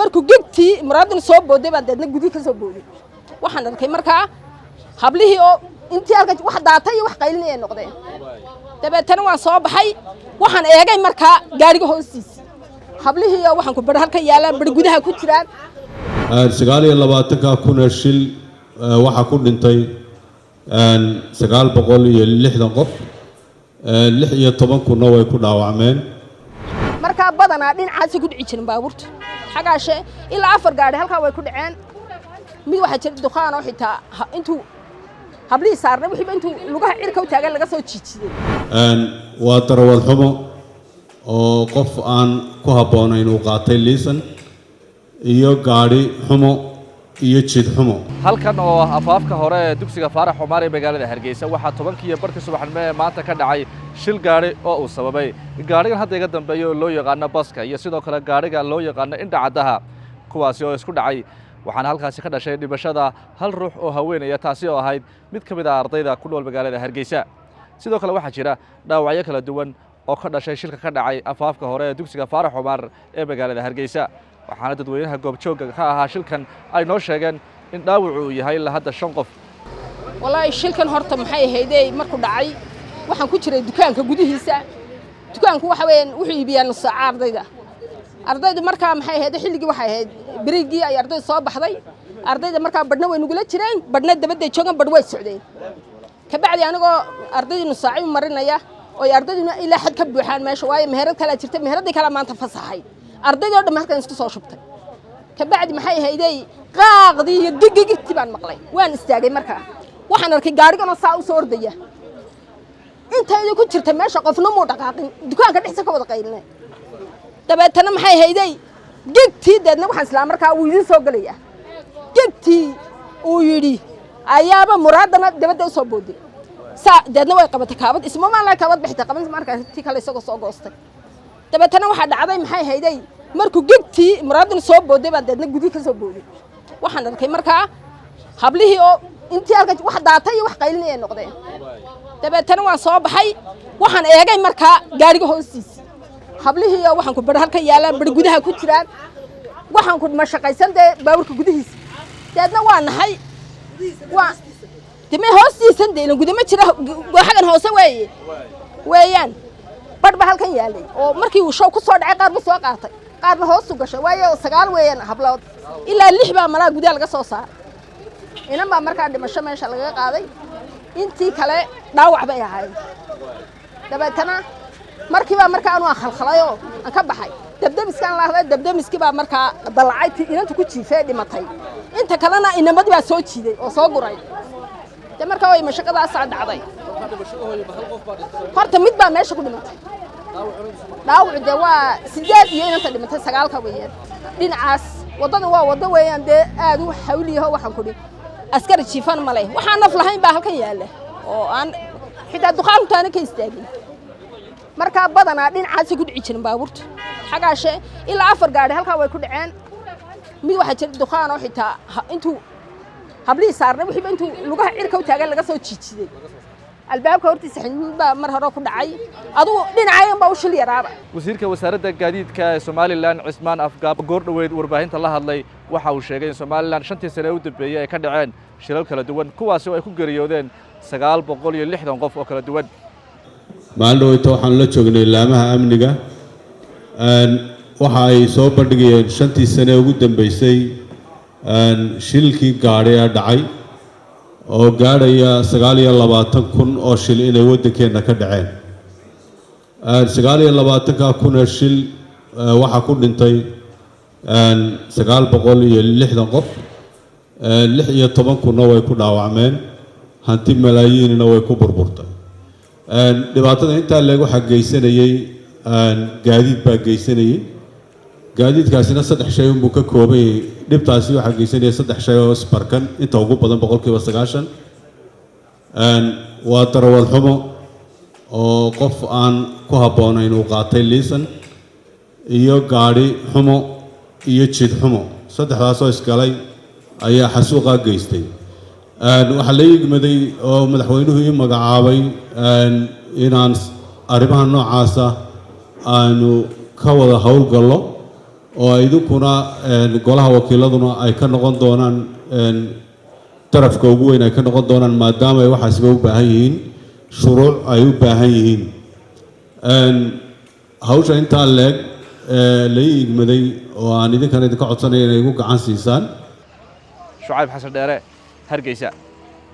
markuu gegtii muraadin soo booday baan dadna gudi ka soo booday waxaan arkay markaa hablihii oo intii halka wax daatay wax qaylinay noqdeen dabeetana waan soo baxay waxaan eegay markaa gaariga hoostiisa hablihii oo waxaan ku bar halka yaalaan bar gudaha ku jiraan 29 kun shil waxa ku dhintay 960 qof 16 kun way ku dhaawacmeen marka badanaa dhinacaas ku dhici jirin baabuurta xagaashe ilaa 4 gaari halka way ku dhaceen mid waxa jira duqaan oo xitaa intuu hablii saarnay wixii intuu lugaha cirka u taagan laga soo jiijiday waa darawal xumo oo qof aan ku haboonayn uu qaatay liisan iyo gaari xumo iyo jid xumo halkan oo afaafka hore ee dugsiga Faarax Cumar ee magaalada Hargeysa waxa 10 barkii subaxnimo maanta ka dhacay shil gaari oo uu sababay gaarigan hadda iga dambeeyo loo yaqaan baska iyo sidoo kale gaariga loo yaqaan indhacadaha kuwaasi oo isku dhacay waxaan halkaasi ka dhashay dhibashada hal ruux oo haweenaya taasi oo ahayd mid kamid ah ardayda ku nool magaalada Hargeysa sidoo kale waxa jira dhaawacyo kala duwan oo ka dhashay shilka ka dhacay afaafka hore ee dugsiga Faarax Cumar ee magaalada Hargeysa waxaana dadweynaha goobjooga ka ahaa shilkan ay noo sheegeen in dhaawacu yahay la hadda 5 qof wallahi shilkan horta maxay ahaydey markuu dhacay waxaan ku jiray dukaanka gudihiisa dukaanku waxa weeyaan wuxuu iibiyaan nus ardayda markaa maxay ahayd xilligii waxay ahayd bariigii ay ardayda soo baxday ardayda markaa badhna way nugula jireen badhna dabadda joogan badh way socdeen ka bacdi anagoo ardayda nus saaci marinaya oo ardayduna ilaa xad ka buuxaan meesha waayo meherad kala jirtay meheradii kala maanta fasaxay ardaydo dhan halkan isku soo shubtay ka bacdi maxay ahaydey qaaqdi iyo gigigti baan maqlay waan istaagay markaa waxaan arkay gaarigana saa u soo ordaya inta ay ku jirtay meesha qofna muu dhaqaaqin dukaanka dhexdiisa ka wada qaylinay dabeetana maxay ahaydey gigti dadna waxaan isla markaa uu idin soo galaya gigti uu yiri ayaaba muraadana dabada u soo booday dadna way qabatay kaabad isma maalan kaabad bixita qaban markaa tii kale isagoo soo goostay dabeetana waxa dhacday maxay ahaydey markuu gegtii muraadin soo booday baan dadna gudi ka soo booday waxaan arkay markaa hablihii oo intii halka wax daatay wax qaylinay noqdeen dabeetana waan soo baxay waxaan eegay markaa gaariga hoostiisa hablihii oo waxaan ku bar halka yaalaan bar gudaha ku jiraan waxaan ku ma shaqaysanay baaburka gudihiisa dadna waa nahay waa dime hoostiisa deelan gudama jira waxan hoose weeyaan badba halkan yaalay oo markii uu show ku soo dhacay qaar soo qaatay qaarna hoos u gashay waayo 9 weeyaan hablood ilaa 6 baa malaa gudaha laga soo saaray inama markaa dhimasho meesha laga qaaday intii kale dhaawac bay ahaayeen dabeetana markii baa markaa aanu khalkhalayo aan ka baxay dabdamiskan la hadlay dabdamiski baa markaa dalacay inanta ku jiifay dhimatay inta kalena inamadii baa soo jiiday oo soo guray markaa way mashaqadaas dhacday horta mid baa meesha ku dhimatay dhaawacu waa 8 iyo inta dhimatay 9 ka weeyaan dhinacaas wadada waa wada weeyaan aad u xawliyo waxaan ku dhig askari jiifan malay waxaan naf lahayn baa halkan yaala oo aan xitaa duqaantaana ka istaagin markaa badanaa dhinacaas ku dhici jirin baabuurta xagaashe ilaa 4 gaari halka way ku dhaceen mid waxa jira duqaan oo xitaa intuu hablii saarnay wixii intuu lugaha cirka u taagan laga soo jiijiday albaabka hortiisa xinba mar hore ku dhacay aduu dhinacaygan baa u shil yaraaba wasiirka wasaaradda gaadiidka ee Soomaaliland Cismaan Afgaab goor dhaweyd warbaahinta la hadlay waxa uu sheegay in Soomaaliland 5 sano u dambeeyay ay ka dhaceen shilal kala duwan kuwaas oo ay ku geeriyoodeen 960 qof oo kala duwan maalin waxaan la joognay laamaha amniga waxa ay soo bandhigayeen 5 sano ugu dambeysay shilkii gaari dhacay oo gaaraya 29 kun oo shil inay wadankeena ka dhaceen 29 kun shil waxa ku dhintay 960 qof 16 kun way ku dhaawacmeen hanti malaayiinna way ku burburtay dhibaatada inta lagu xageysanayay gaadiid baa geysanayay gaadiidkaasina 3 shay uu ka koobay dhibtaasi waxa geysanaya 3 shay oo isbarkan inta ugu badan 90% waa darawal xumo oo qof aan ku haboonayn uu qaatay liisan iyo gaari xumo iyo jid xumo saddexdaas oo isgalay ayaa xasuuqa geystay waxa la yigmaday oo madaxweynuhu ii magacaabay inaan arrimaha noocaas ah aanu ka wada hawlgalno oo idinkuna golaha wakiiladuna ay ka noqon doonaan tarafka ugu weyn ay ka noqon doonaan maadaama ay waxaasba u baahan yihiin shuruuc ay u baahan yihiin hawsha intaa leeg la igmaday oo aan idinkan idinka codsanaya inay igu gacan siisaan. Shucayb Xasan Dheere, Hargeysa.